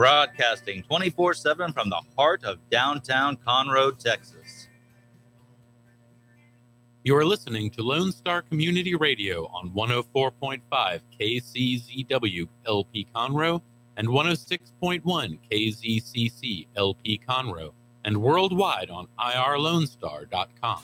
broadcasting 24/7 from the heart of downtown Conroe, Texas. You are listening to Lone Star Community Radio on 104.5 KCZW LP Conroe and 106.1 KZCC LP Conroe, and worldwide on irlonestar.com.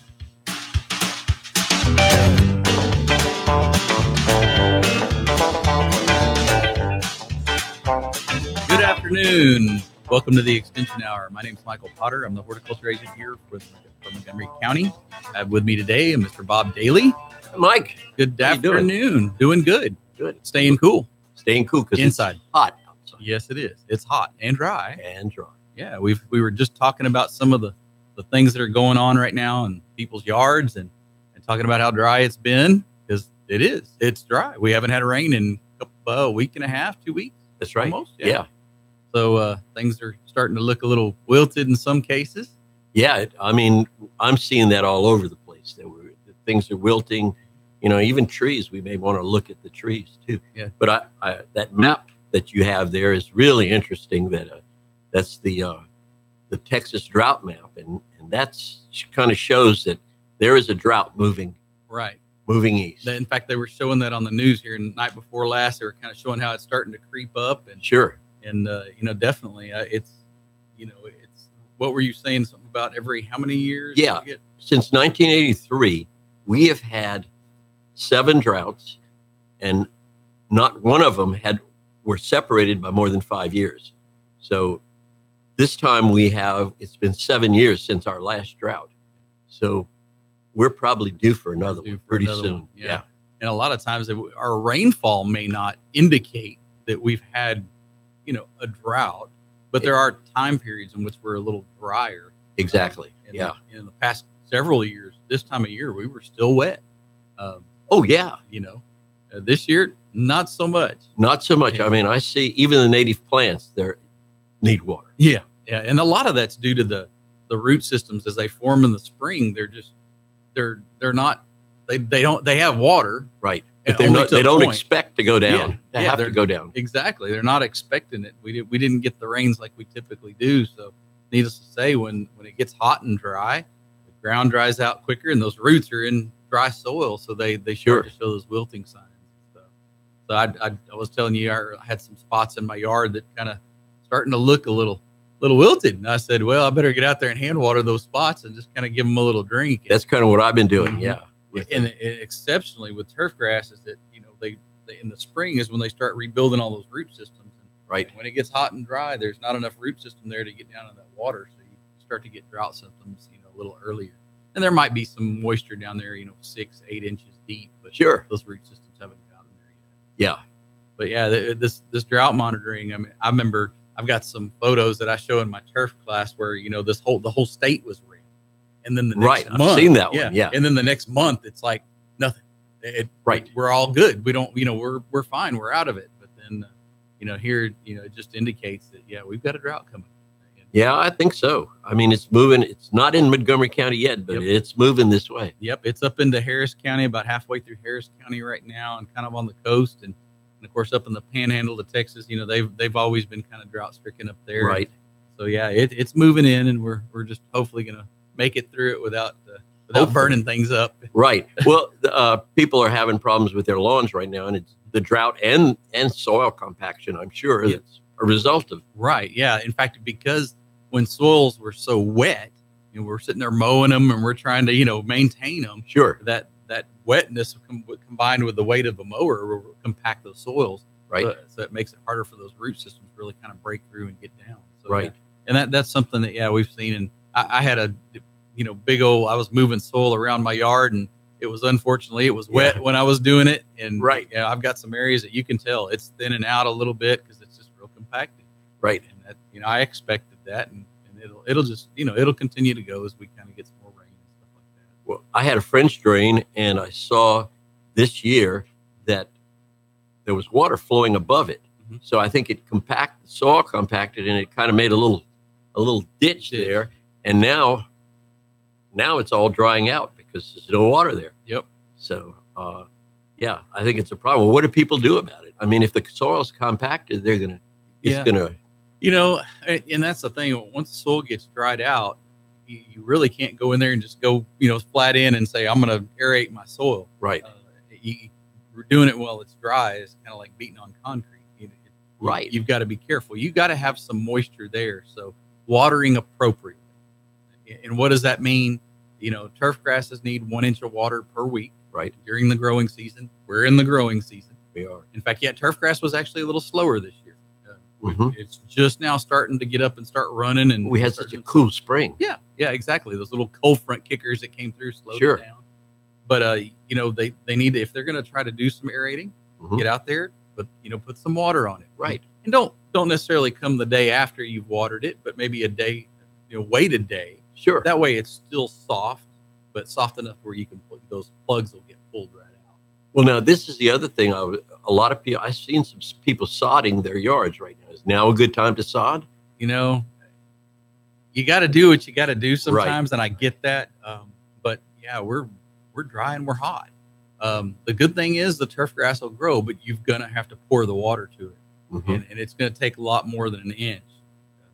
Good afternoon. Welcome to the Extension Hour. My name is Michael Potter. I'm the horticulture agent here for Montgomery County. I have with me today Mr. Bob Dailey. Mike, good afternoon. Doing good. Good. Staying cool. Staying cool because inside it's hot outside. Yes, it is. It's hot and dry. And dry. Yeah, we were just talking about some of the things that are going on right now in people's yards and talking about how dry it's been, because it is. It's dry. We haven't had rain in a week and a half, 2 weeks. That's right. Almost. Yeah. So things are starting to look a little wilted in some cases. Yeah, I'm seeing that all over the place. Things are wilting. You know, even trees. We may want to look at the trees too. Yeah. But that map that you have there is really interesting. That's the Texas drought map, and that's kind of shows that there is a drought moving. Right. Moving east. In fact, they were showing that on the news here the night before last. They were kind of showing how it's starting to creep up. And sure. And definitely, it's what were you saying? Something about every how many years? Yeah. Since 1983, we have had 7 droughts, and not one of them were separated by more than 5 years. So this time it's been 7 years since our last drought. So we're probably due for another one pretty soon. Yeah. And a lot of times our rainfall may not indicate that we've had, a drought, but there are time periods in which we're a little drier. Exactly. In the past several years, this time of year, we were still wet. This year, not so much. Not so much. Yeah. I see even the native plants there need water. Yeah. Yeah. And a lot of that's due to the root systems as they form in the spring. They have water. Right. But they don't expect to go down. Yeah. They have to go down. Exactly. They're not expecting it. We didn't get the rains like we typically do. So needless to say, when it gets hot and dry, the ground dries out quicker and those roots are in dry soil. So they start to show those wilting signs. So I was telling you, I had some spots in my yard that kind of starting to look a little wilted. And I said, well, I better get out there and hand water those spots and just kind of give them a little drink. That's kind of what I've been doing. Mm-hmm. Yeah. And exceptionally with turf grass is that, they in the spring is when they start rebuilding all those root systems. And right. When it gets hot and dry, there's not enough root system there to get down in that water. So you start to get drought symptoms, a little earlier. And there might be some moisture down there, 6-8 inches deep. But sure, those root systems haven't gotten there yet. Yeah. But yeah, this drought monitoring, I remember I've got some photos that I show in my turf class where, the whole state was red. And then the next month, I've seen that one. Yeah. And then the next month, it's like nothing. We're all good. We don't, we're fine. We're out of it. But then, here, it just indicates that, we've got a drought coming. Yeah, I think so. It's moving. It's not in Montgomery County yet, but it's moving this way. Yep. It's up into Harris County, about halfway through Harris County right now, and kind of on the coast. And of course, up in the panhandle of Texas, they've always been kind of drought stricken up there. Right. So yeah, it's moving in, and we're just hopefully going to make it through it without burning things up. Right. Well, people are having problems with their lawns right now, and it's the drought and soil compaction. I'm sure that's a result of. Right. Yeah. In fact, because when soils were so wet, we're sitting there mowing them and we're trying to, maintain them. Sure. That wetness combined with the weight of a mower will compact those soils. Right. So it makes it harder for those root systems to really kind of break through and get down. So, right. And that's something that, we've seen. And I had a, big old, I was moving soil around my yard, and it was wet when I was doing it. And right. I've got some areas that you can tell it's thinning out a little bit because it's just real compacted. Right. And that, I expected that, and it'll just, it'll continue to go as we kind of get some more rain and stuff like that. Well, I had a French drain, and I saw this year that there was water flowing above it. Mm-hmm. So I think soil compacted, and it kind of made a little ditch there. And now it's all drying out because there's no water there. Yep. So, I think it's a problem. What do people do about it? If the soil's compacted, it's going to You know, and that's the thing. Once the soil gets dried out, you really can't go in there and just go, flat in and say, I'm going to aerate my soil. Right. We're doing it while it's dry. It's kind of like beating on concrete. Right. You've got to be careful. You got to have some moisture there. So watering appropriately. And what does that mean? Turf grasses need 1 inch of water per week. Right. During the growing season. We're in the growing season. We are. In fact, turf grass was actually a little slower this year. Mm-hmm. It's just now starting to get up and start running. And we had such a cool spring. Yeah, exactly. Those little cold front kickers that came through slowed it down. But they need to, if they're going to try to do some aerating, get out there, but put some water on it. Right. And don't necessarily come the day after you've watered it, but maybe a day, wait a day. Sure. That way it's still soft, but soft enough where you can put those plugs will get pulled right out. Well, now this is the other thing. A lot of people, I've seen some people sodding their yards right now. Is now a good time to sod? You got to do what you got to do sometimes, and I get that. But yeah, we're dry and we're hot. The good thing is the turf grass will grow, but you're gonna have to pour the water to it, and it's gonna take a lot more than an inch.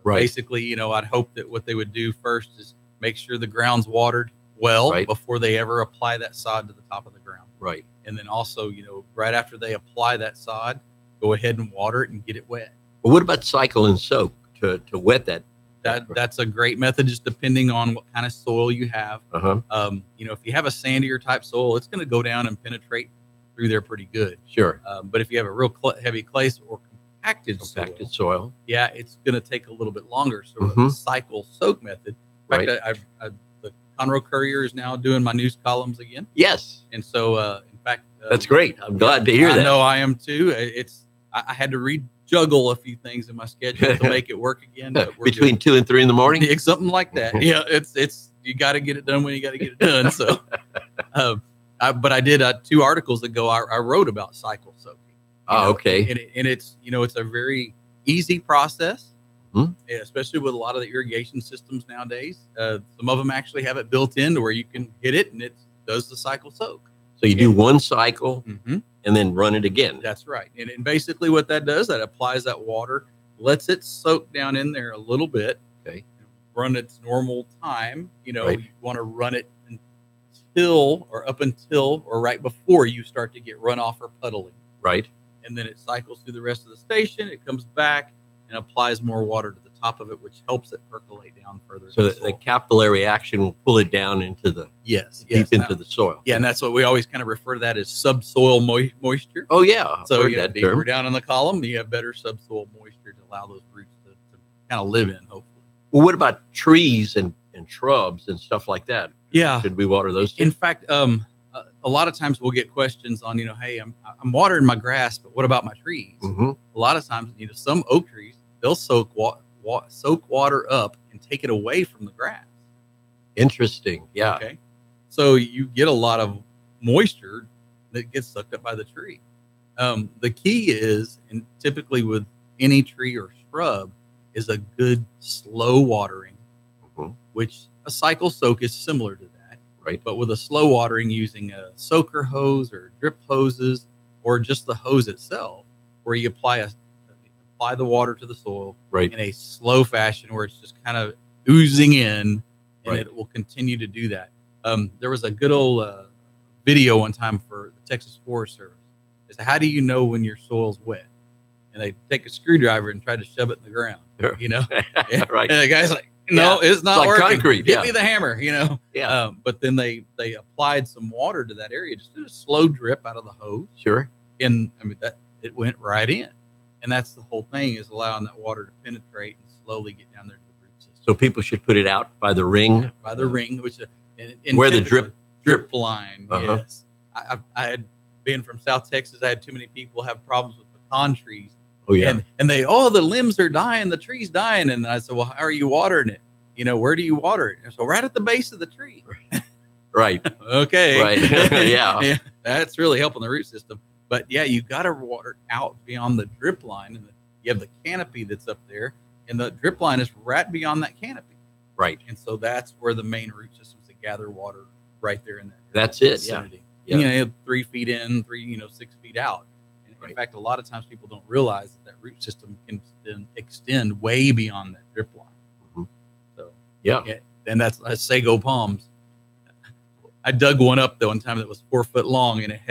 Right. Basically, I'd hope that what they would do first is make sure the ground's watered well before they ever apply that sod to the top of the ground. Right. And then also, right after they apply that sod, go ahead and water it and get it wet. Well, what about cycle and soak to wet that? That's a great method, just depending on what kind of soil you have. If you have a sandier type soil, it's going to go down and penetrate through there pretty good. Sure. But if you have a real heavy clay or compacted soil, yeah, it's going to take a little bit longer. So the cycle soak method. In fact, the Conroe Courier is now doing my news columns again. Yes. And so, in fact, that's great. I'm glad to hear that. I know I am too. I had to juggle a few things in my schedule to make it work again. But between 2 and 3 in the morning, something like that. Yeah, it's you got to get it done when you got to get it done. So, but I did 2 articles ago. I wrote about cycle soaking. Okay. And it's it's a very easy process, especially with a lot of the irrigation systems nowadays. Some of them actually have it built in to where you can hit it and it does the cycle soak. So you do one cycle and then run it again. That's right. And basically what that does, that applies that water, lets it soak down in there a little bit. Okay. Run its normal time. You want to run it until or right before you start to get runoff or puddling. Right. And then it cycles through the rest of the station. It comes back and applies more water to the top of it, which helps it percolate down further. So the capillary action will pull it down into the deep into the soil. Yeah, and that's what we always kind of refer to that as subsoil moisture. Oh yeah. So deeper down in the column, you have better subsoil moisture to allow those roots to kind of live in. Hopefully. Well, what about trees and shrubs and stuff like that? Yeah. Should we water those too? In fact, a lot of times we'll get questions on, hey, I'm watering my grass, but what about my trees? A lot of times, some oak trees, they'll soak water up and take it away from the grass. Interesting. Yeah. Okay. So you get a lot of moisture that gets sucked up by the tree. The key is, and typically with any tree or shrub, is a good slow watering, which a cycle soak is similar to that. Right. But with a slow watering using a soaker hose or drip hoses or just the hose itself, where you apply the water to the soil in a slow fashion where it's just kind of oozing in, and it will continue to do that. There was a good old video one time for the Texas Forest Service. It's how do you know when your soil's wet? And they take a screwdriver and try to shove it in the ground. Right. And the guy's like, no, it's not like working. Concrete. Give me the hammer, Yeah. But then they applied some water to that area, just did a slow drip out of the hose. Sure. And that it went right in. And that's the whole thing, is allowing that water to penetrate and slowly get down there to the root system. So people should put it out by the ring. By the ring, which where the drip line. Yes. I had been from South Texas. I had too many people have problems with pecan trees. Oh yeah. And they, the limbs are dying, the tree's dying. And I said, well, how are you watering it? Where do you water it? And so right at the base of the tree. Right. Okay. Right. Yeah. That's really helping the root system. But yeah, you got to water it out beyond the drip line. And you have the canopy that's up there, and the drip line is right beyond that canopy. Right. And so that's where the main root systems that gather water right there in that. That's it. Vicinity. Yeah. And, 3 feet in, 6 feet out. Right. In fact, a lot of times people don't realize that root system can then extend way beyond that drip line. Mm-hmm. So yeah, and that's sago palms. I dug one up though one time that was 4 foot long, and it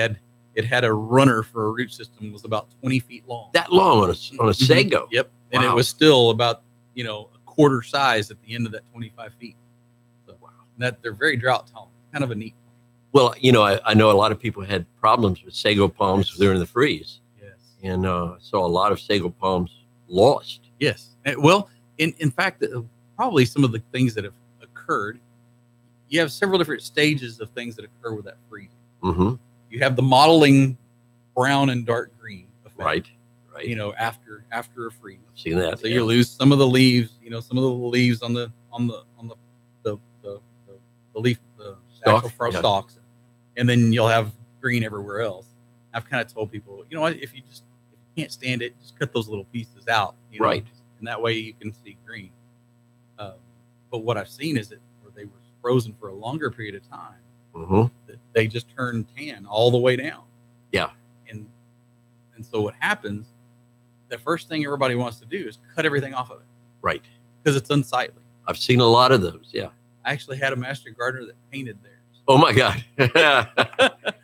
had a runner for a root system was about 20 feet long. that long on a sago. Yep, and Wow. it was still about a quarter size at the end of that 25 feet. So that they're very drought tolerant. Kind of a neat. Well, I know a lot of people had problems with sago palms during the freeze. Yes. And saw a lot of sago palms lost. Yes. Well, in fact, probably some of the things that have occurred, you have several different stages of things that occur with that freezing. Mm-hmm. You have the modeling brown and dark green effect. Right. After a freeze. I've seen that. So you lose some of the leaves, some of the leaves on the leaf, the actual stalks, and then you'll have green everywhere else. I've kind of told people, if you can't stand it, just cut those little pieces out, right, and that way you can see green. But what I've seen is that where they were frozen for a longer period of time, mm-hmm. that they just turn tan all the way down. Yeah, and so what happens? The first thing everybody wants to do is cut everything off of it, right? Because it's unsightly. I've seen a lot of those. Yeah, I actually had a master gardener that painted theirs. Oh my God!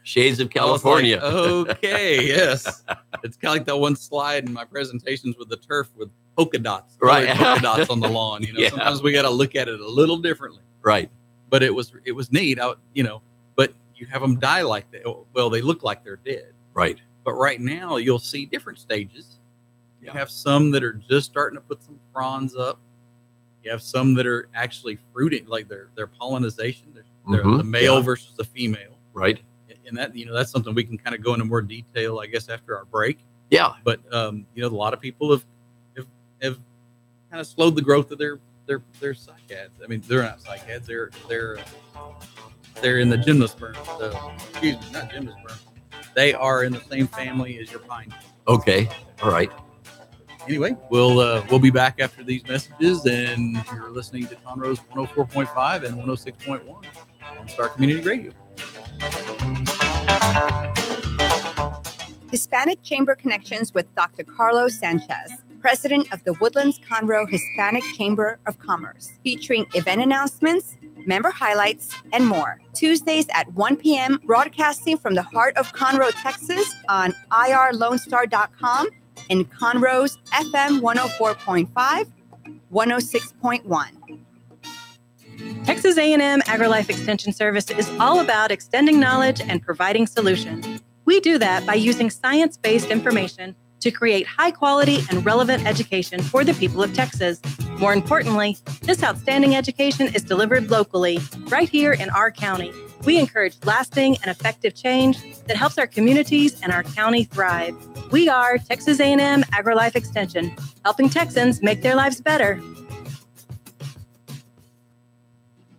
Shades of California. Like, okay, yes, it's kind of like that one slide in my presentations with the turf with polka dots, right? Polka dots on the lawn. Yeah. Sometimes we got to look at it a little differently, right? But it was neat. But you have them die like that. Well, they look like they're dead, right? But right now you'll see different stages. You Yeah. have some that are just starting to put some fronds up. You have some that are actually fruiting, like their pollinization. They're Mm-hmm. the male Yeah. versus the female, right? And that that's something we can kind of go into more detail, I guess, after our break. Yeah, But a lot of people have kind of slowed the growth of their cycads. I mean, they're not cycads. They're in the gymnosperm. Excuse me, not gymnosperm. They are in the same family as your pine. Okay. All right. Anyway, we'll be back after these messages, and you're listening to Conroe's 104.5 and 106.1 on Star Community Radio. Hispanic Chamber Connections with Dr. Carlos Sanchez, President of the Woodlands Conroe Hispanic Chamber of Commerce, featuring event announcements, member highlights, and more. Tuesdays at 1 p.m., broadcasting from the heart of Conroe, Texas on irlonestar.com and Conroe's FM 104.5, 106.1. Texas A&M AgriLife Extension Service is all about extending knowledge and providing solutions. We do that by using science-based information to create high-quality and relevant education for the people of Texas. More importantly, this outstanding education is delivered locally, right here in our county. We encourage lasting and effective change that helps our communities and our county thrive. We are Texas A&M AgriLife Extension, helping Texans make their lives better.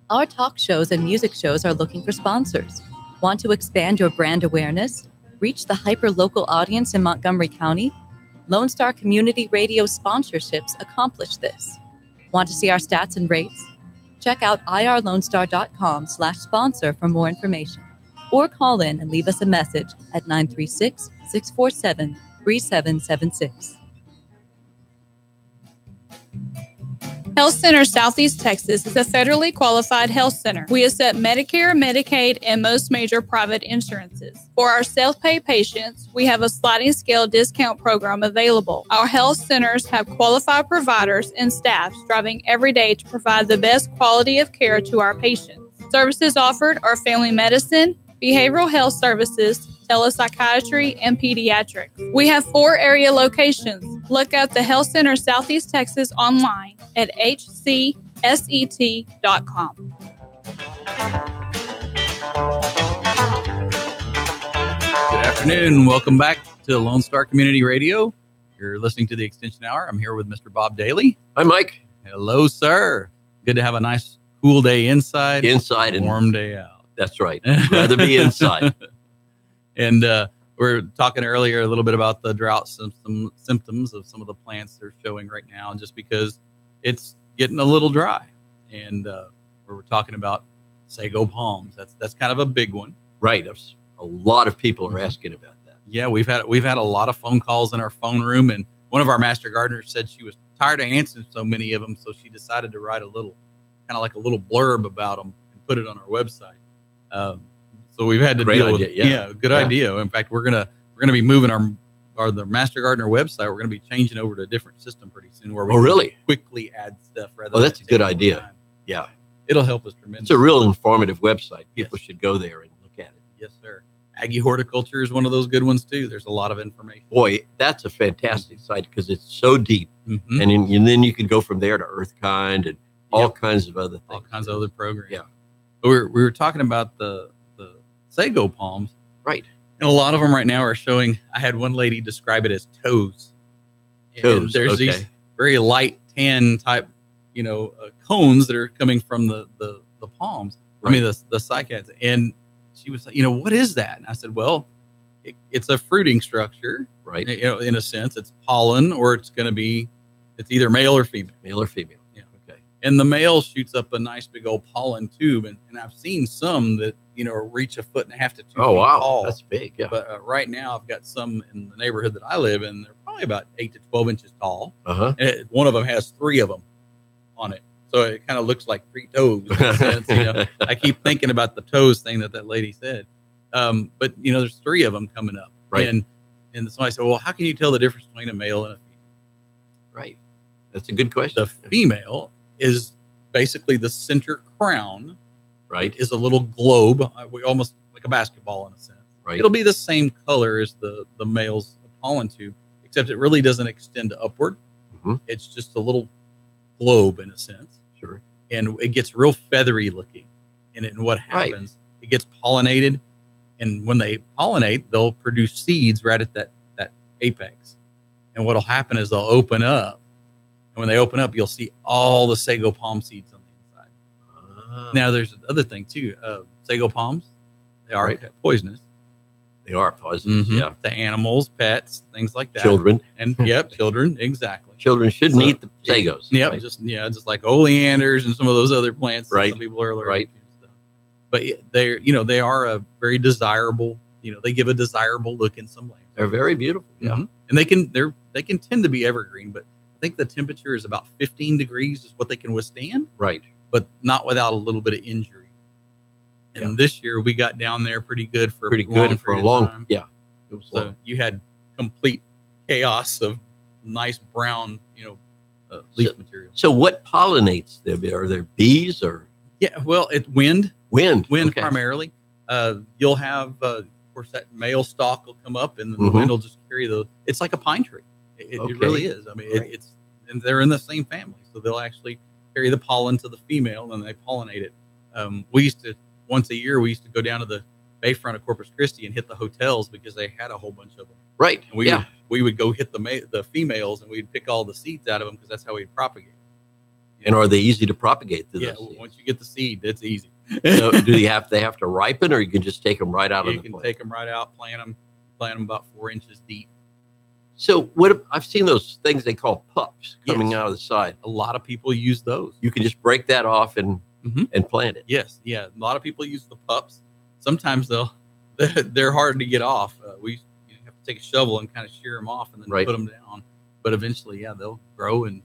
Our talk shows and music shows are looking for sponsors. Want to expand your brand awareness? Reach the hyper-local audience in Montgomery County? Lone Star Community Radio sponsorships accomplish this. Want to see our stats and rates? Check out irlonestar.com/sponsor for more information. Or call in and leave us a message at 936-647-3776. Health Center Southeast Texas is a federally qualified health center. We accept Medicare, Medicaid, and most major private insurances. For our self-pay patients, we have a sliding scale discount program available. Our health centers have qualified providers and staff striving every day to provide the best quality of care to our patients. Services offered are family medicine, behavioral health services, telepsychiatry, and pediatrics. We have 4 area locations. Look up the Health Center Southeast Texas online at hcset.com. Good afternoon. Welcome back to Lone Star Community Radio. You're listening to the Extension Hour. I'm here with Mr. Bob Dailey. Hi, Mike. Hello, sir. Good to have a nice, cool day inside. Inside and warm day out. That's right. Rather be inside. And we're talking earlier a little bit about the drought symptoms of some of the plants they're showing right now, just because it's getting a little dry. And we're talking about sago palms. That's kind of a big one. Right. A lot of people are asking about that. Yeah, we've had a lot of phone calls in our phone room, and one of our master gardeners said she was tired of answering so many of them, so she decided to write a little, kind of like a little blurb about them and put it on our website. So we've had to deal with good idea. In fact, we're gonna be moving the Master Gardener website. We're gonna be changing over to a different system pretty soon, where we can quickly add stuff rather. Oh, that's a good idea. Time. Yeah, it'll help us tremendously. It's a real informative website. People should go there and look at it. Yes, sir. Aggie Horticulture is one of those good ones too. There's a lot of information. Boy, that's a fantastic site because it's so deep, and then you can go from there to Earthkind and all kinds of other things. All kinds of other programs. Yeah, but we were talking about the sago palms, right? And a lot of them right now are showing. I had one lady describe it as toes. And there's these very light tan type, cones that are coming from the palms. Right. I mean the cycads. And she was like, what is that? And I said, well, it's a fruiting structure, right? In a sense, it's pollen, or it's either male or female. Male or female. Yeah. Okay. And the male shoots up a nice big old pollen tube, and I've seen some that reach 1.5 to 2 feet tall. That's big. Yeah. But right now I've got some in the neighborhood that I live in. They're probably about 8 to 12 inches tall. And one of them has 3 of them on it. So it kind of looks like 3 toes. In a sense, I keep thinking about the toes thing that lady said. But there's 3 of them coming up. Right. And somebody said, well, how can you tell the difference between a male and a female? Right. That's a good question. The female is basically the center crown. Right. Is a little globe, almost like a basketball in a sense. Right. It'll be the same color as the male's pollen tube, except it really doesn't extend upward. It's just a little globe in a sense. Sure. And it gets real feathery looking. And what happens, it gets pollinated. And when they pollinate, they'll produce seeds right at that apex. And what'll happen is they'll open up. And when they open up, you'll see all the sago palm seeds on the inside. Now, there's another thing too. Sago palms, they are poisonous. They are poisonous, yeah. To animals, pets, things like that. Children. And children, exactly. Children shouldn't eat the sagos. Yep, right? just like oleanders and some of those other plants that some people are allergic to. Stuff. But they are a very desirable, they give a desirable look in some lands. They're very beautiful. Yeah. And they can tend to be evergreen, but I think the temperature is about 15 degrees is what they can withstand. Right. But not without a little bit of injury. And this year we got down there pretty good for a long time. Yeah. It was so you had complete chaos of nice brown, leaf material. So what pollinates them? Are there bees or? Yeah, well, it's wind. Wind primarily. You'll have, of course, that male stalk will come up, and the wind will just carry those. It's like a pine tree. It really is. I mean, and they're in the same family, so they'll actually carry the pollen to the female, and they pollinate it. We used to once a year go down to the bayfront of Corpus Christi and hit the hotels because they had a whole bunch of them. Right. And we would go hit the females, and we'd pick all the seeds out of them because that's how we'd propagate. And are they easy to propagate? Once you get the seed, it's easy. So do they have to ripen, or you can just take them right out of the plant? You can take them right out, plant them about 4 inches deep. So I've seen those things they call pups coming out of the side. A lot of people use those. You can just break that off and plant it. Yes, yeah. A lot of people use the pups. Sometimes they're hard to get off. We have to take a shovel and kind of shear them off and then put them down. But eventually, they'll grow and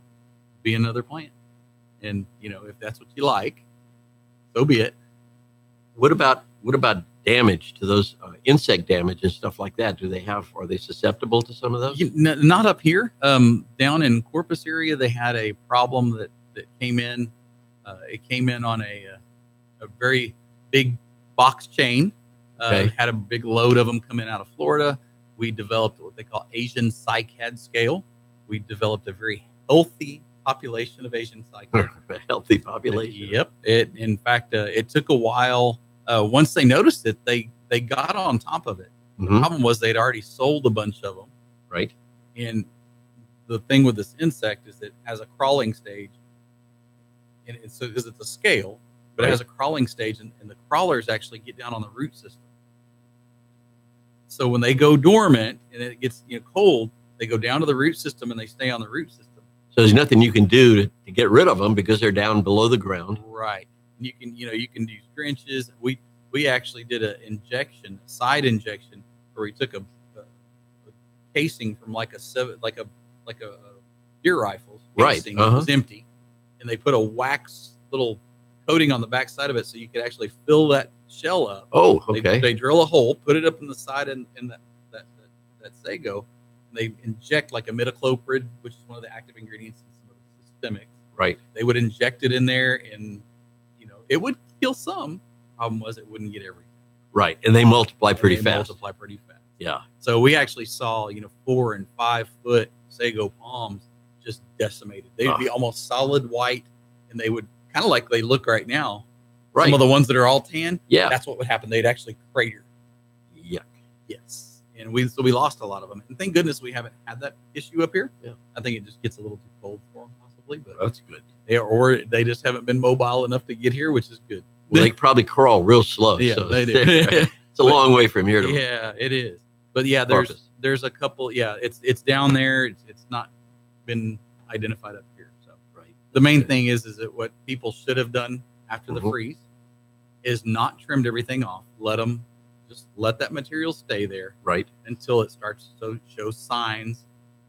be another plant. And if that's what you like, so be it. What about damage to those insect damage and stuff like that? Are they susceptible to some of those? Not up here. Down in Corpus area, they had a problem that came in. It came in on a very big box chain. Had a big load of them coming out of Florida. We developed what they call Asian cycad scale. We developed a very healthy population of Asian cycad. A healthy population. Yep. In fact, it took a while. Once they noticed it, they got on top of it. The problem was they'd already sold a bunch of them. Right. And the thing with this insect is it has a crawling stage. And because it's a scale, but it has a crawling stage, and the crawlers actually get down on the root system. So when they go dormant and it gets cold, they go down to the root system and they stay on the root system. So there's nothing you can do to get rid of them because they're down below the ground. Right. You can do drenches. We actually did a side injection where we took a casing from like a deer rifle's Right, casing. It was empty, and they put a wax little coating on the back side of it so you could actually fill that shell up. Oh, okay. They drill a hole, put it up in the side in that sago, and they inject like imidacloprid, which is one of the active ingredients in some of the systemics. Right. They would inject it in there, and it would kill some. Problem was it wouldn't get everything. Right, and they multiply pretty fast. Yeah. So we actually saw 4 and 5 foot sago palms just decimated. They would be almost solid white, and they would kind of like they look right now. Right. Some of the ones that are all tan. Yeah. That's what would happen. They'd actually crater. Yuck. Yes. And we lost a lot of them. And thank goodness we haven't had that issue up here. Yeah. I think it just gets a little too cold for them possibly, but that's good. They just haven't been mobile enough to get here, which is good. Well, they probably crawl real slow. Yeah, so they do. It's a long way from here to. Yeah, it is. But yeah, Purpose. there's a couple. Yeah, it's down there. It's not been identified up here. So Right. The main thing is that what people should have done after the Mhm. freeze is not trimmed everything off. Let that material stay there Right. until it starts to show signs,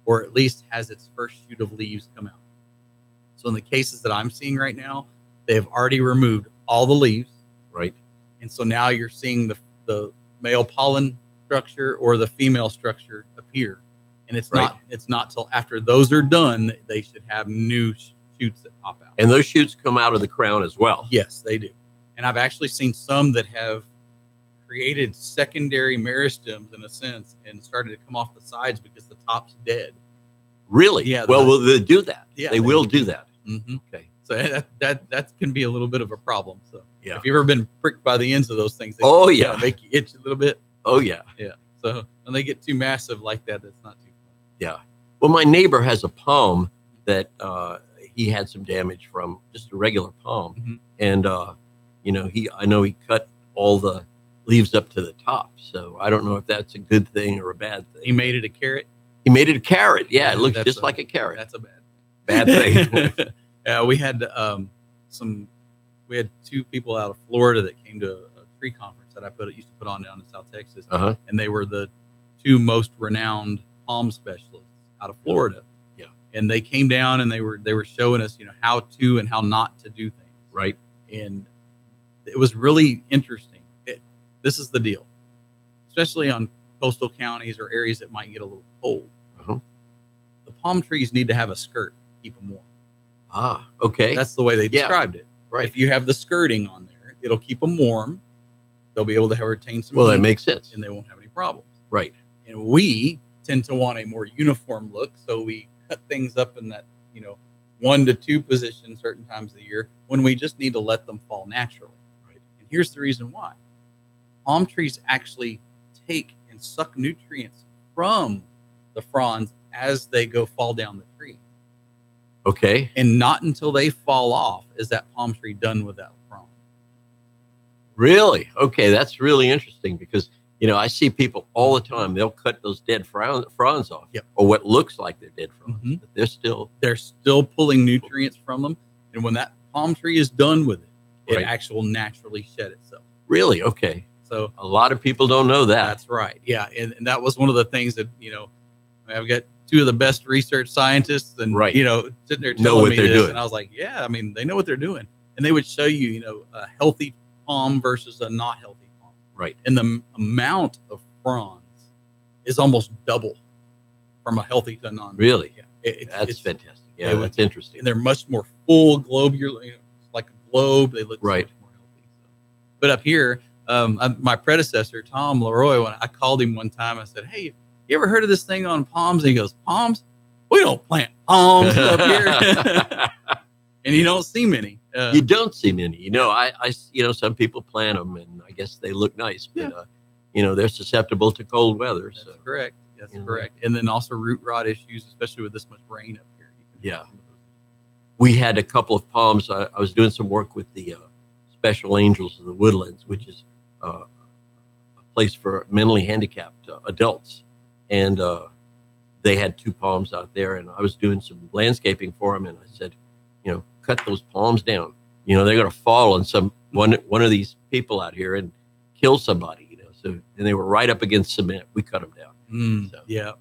or at least has its first shoot of leaves come out. So in the cases that I'm seeing right now, they have already removed all the leaves. Right. And so now you're seeing the male pollen structure or the female structure appear. And it's not till after those are done that they should have new shoots that pop out. And those shoots come out of the crown as well. Yes, they do. And I've actually seen some that have created secondary meristems in a sense and started to come off the sides because the top's dead. Really? Yeah. Well, will they do that? Yeah, they will do that. Mm-hmm. Okay. So that can be a little bit of a problem. So Yeah. if you've ever been pricked by the ends of those things, they yeah. make you itch a little bit. Oh yeah. Yeah. So when they get too massive like that, that's not too fun. Yeah. Well, my neighbor has a palm that he had some damage from, just a regular palm, Mhm. and I know he cut all the leaves up to the top. So I don't know if that's a good thing or a bad thing. He made it a carrot. He made it a carrot. Yeah, it looks That's just like a carrot. That's a bad Thing. Yeah, we had we had 2 people out of Florida that came to a tree conference that I used to put on down in South Texas, Uh-huh. and they were the 2 most renowned palm specialists out of Florida. Yeah. And they came down and they were showing us, how to and how not to do things. Right. And it was really interesting. This is the deal, especially on coastal counties or areas that might get a little cold. Uh-huh. The palm trees need to have a skirt to keep them warm. Ah, okay. That's the way they Yeah. described it. right. If you have the skirting on there, it'll keep them warm. They'll be able to retain some Well, that heat, makes sense. and they won't have any problems. Right. And we tend to want a more uniform look, so we cut things up in that 1 to 2 position certain times of the year when we just need to let them fall naturally. Right. And here's the reason why: palm trees actually take and suck nutrients from the fronds as they fall down the tree. Okay. And not until they fall off is that palm tree done with that frond. Really? Okay, that's really interesting because I see people all the time. They'll cut those dead fronds off, Yep. or what looks like they're dead fronds. Mhm. But they're still pulling nutrients from them. And when that palm tree is done with it, it Right. actually will naturally shed itself. really okay. So A lot of people don't know that. that's right. Yeah. And that was one of the things that, I've got 2 of the best research scientists and, Right. sitting there Know telling what me they're this. doing. And I was like, yeah, I mean, they know what they're doing. And they would show you, a healthy palm versus a not healthy palm. Right. And the amount of fronds is almost double from a healthy to non. Really? Yeah. That's it's fantastic. Yeah, it was- that's interesting. and they're much more full globular, like a globe. They look Right. so much more healthy. So. But up here, my predecessor, Tom Leroy, when I called him one time, I said, "Hey, you ever heard of this thing on palms?" And he goes, "Palms? We don't plant palms up here." And you don't see many. You don't see many. I some people plant them, and I guess they look nice, but they're susceptible to cold weather. That's So correct. That's You know. correct. And then also root rot issues, especially with this much rain up here. You can Yeah. have some of those. we had a couple of palms. I was doing some work with the Special Angels of the Woodlands, which is a place for mentally handicapped adults, and they had 2 palms out there, and I was doing some landscaping for them, and I said, cut those palms down. They're going to fall on one of these people out here and kill somebody. So, and they were right up against cement. We cut them down. So. Yeah.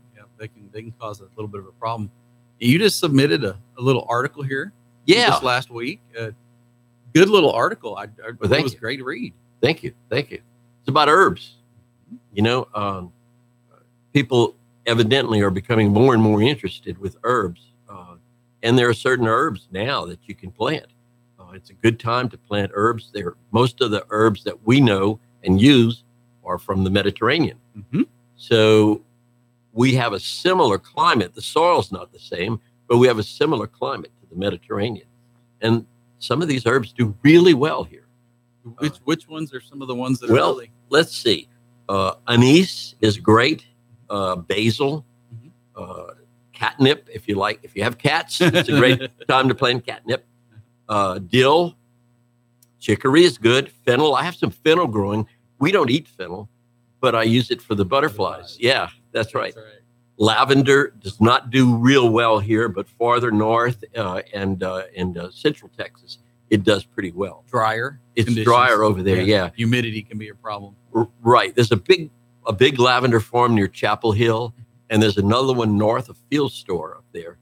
they can cause a little bit of a problem. You just submitted a little article here. Yeah. This last week. Good little article. It was great to read. Thank you. It's about herbs. People evidently are becoming more and more interested with herbs. And there are certain herbs now that you can plant. It's a good time to plant herbs. Most of the herbs that we know and use are from the Mediterranean. Mm-hmm. So we have a similar climate. The soil's not the same, but we have a similar climate to the Mediterranean. And some of these herbs do really well here. Which ones are some of the ones that are really? Let's see. Anise is great. Basil, catnip, if you have cats, it's a great time to plant catnip. Dill, chicory is good. Fennel, I have some fennel growing. We don't eat fennel, but I use it for the butterflies. Yeah, that's right. Lavender does not do real well here, but farther north and central Texas, it does pretty well. Drier. It's drier over there. Yeah. Humidity can be a problem. Right. There's a big lavender farm near Chapel Hill, and there's another one north of Field Store up there.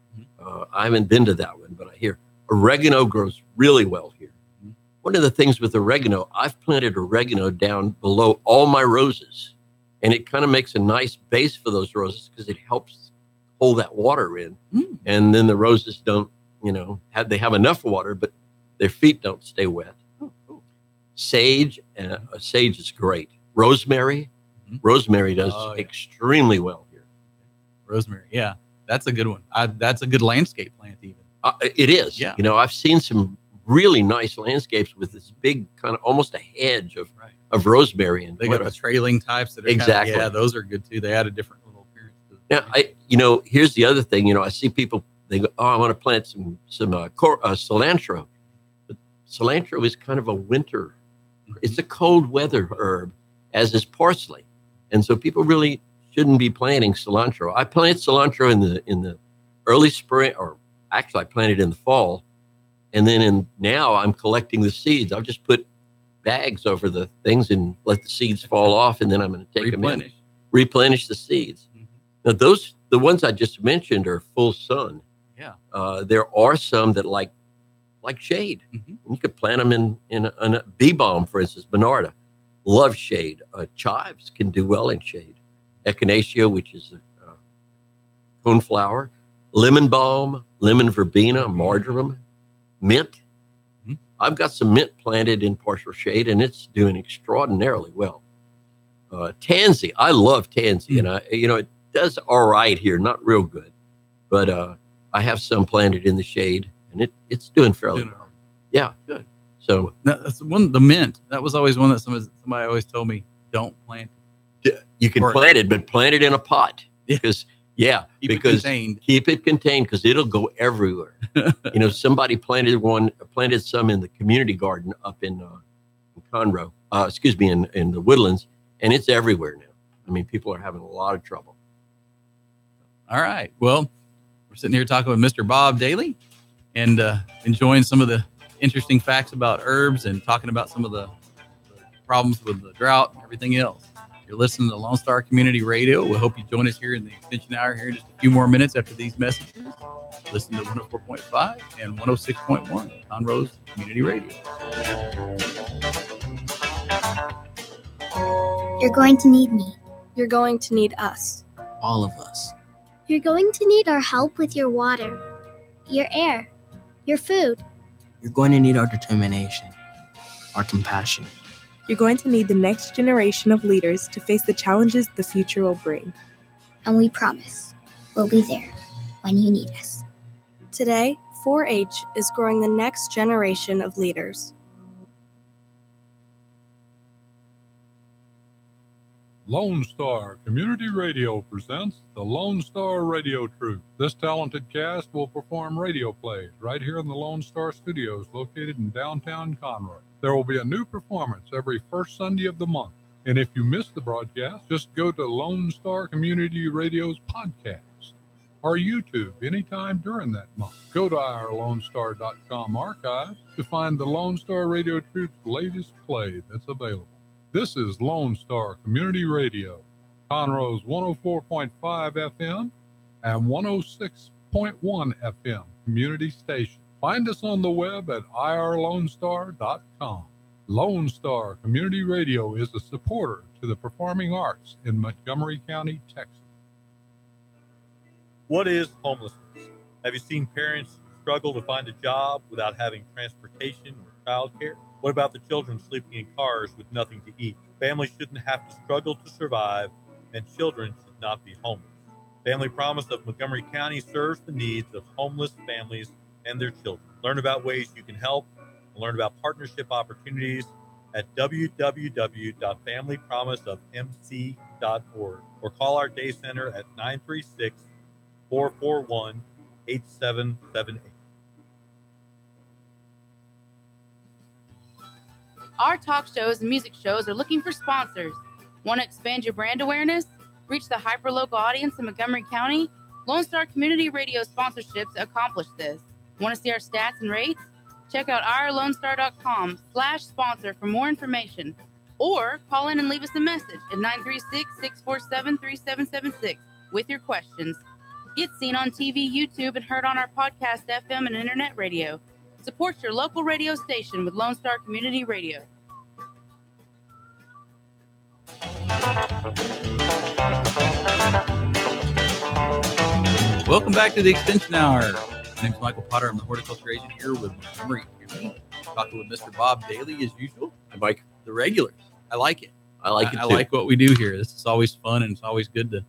I haven't been to that one, but I hear oregano grows really well here. One of the things with oregano, I've planted oregano down below all my roses, and it kind of makes a nice base for those roses because it helps hold that water in. And then the roses don't, they have enough water, but their feet don't stay wet. Sage is great. Rosemary does extremely well here. Rosemary, yeah, that's a good one. That's a good landscape plant even. It is. Yeah. I've seen some really nice landscapes with this big kind of almost a hedge of rosemary. And they got the trailing types that are exactly. Those are good too. They add a different little appearance to it. Now, here's the other thing. I see people, they go, I want to plant some cilantro. But cilantro is kind of a winter. It's a cold weather herb, as is parsley. And so people really shouldn't be planting cilantro. I planted cilantro in the early spring, or actually I planted in the fall. And then now I'm collecting the seeds. I'll just put bags over the things and let the seeds fall off. And then I'm going to take them in, replenish the seeds. Now the ones I just mentioned are full sun. Yeah. There are some that like shade. You could plant them in a bee balm, for instance. Bernarda loves shade. Chives can do well in shade. Echinacea, which is a coneflower. Lemon balm, lemon verbena, marjoram, mint. I've got some mint planted in partial shade, and it's doing extraordinarily well. Tansy, I love tansy, and it does all right here, not real good, but I have some planted in the shade, and it's doing fairly well. Yeah, good. So that's the mint. That was always one that somebody always told me don't plant. You can plant it, but plant it in a pot because. Yeah, keep it contained because it'll go everywhere. Somebody planted some in the community garden up in Conroe, in the Woodlands, and it's everywhere now. I mean, people are having a lot of trouble. All right. Well, we're sitting here talking with Mr. Bob Dailey and enjoying some of the interesting facts about herbs and talking about some of the problems with the drought and everything else. You're listening to Lone Star Community Radio. We hope you join us here in the Extension Hour here in just a few more minutes after these messages. Listen to 104.5 and 106.1 Conroe's Community Radio. You're going to need me. You're going to need us. All of us. You're going to need our help with your water, your air, your food. You're going to need our determination, our compassion. You're going to need the next generation of leaders to face the challenges the future will bring. And we promise we'll be there when you need us. Today, 4-H is growing the next generation of leaders. Lone Star Community Radio presents the Lone Star Radio Troupe. This talented cast will perform radio plays right here in the Lone Star Studios located in downtown Conroe. There will be a new performance every first Sunday of the month. And if you miss the broadcast, just go to Lone Star Community Radio's podcast or YouTube anytime during that month. Go to our LoneStar.com archives to find the Lone Star Radio Troupe's latest play that's available. This is Lone Star Community Radio, Conroe's 104.5 FM and 106.1 FM community station. Find us on the web at irlonestar.com. Lone Star Community Radio is a supporter to the performing arts in Montgomery County, Texas. What is homelessness? Have you seen parents struggle to find a job without having transportation or childcare? What about the children sleeping in cars with nothing to eat? Families shouldn't have to struggle to survive, and children should not be homeless. Family Promise of Montgomery County serves the needs of homeless families and their children. Learn about ways you can help and learn about partnership opportunities at www.familypromiseofmc.org or call our day center at 936-441-8778. Our talk shows and music shows are looking for sponsors. Want to expand your brand awareness? Reach the hyper-local audience in Montgomery County? Lone Star Community Radio sponsorships accomplish this. Want to see our stats and rates? Check out irlonestar.com/sponsor for more information. Or call in and leave us a message at 936-647-3776 with your questions. Get seen on TV, YouTube, and heard on our podcast, FM, and internet radio. Support your local radio station with Lone Star Community Radio. Welcome back to the Extension Hour. My name's Michael Potter. I'm the horticulture agent here with Montgomery County. Talking with Mr. Bob Dailey as usual. Hi, Mike. The regulars. I like it. I like it too. I like what we do here. This is always fun, and it's always good to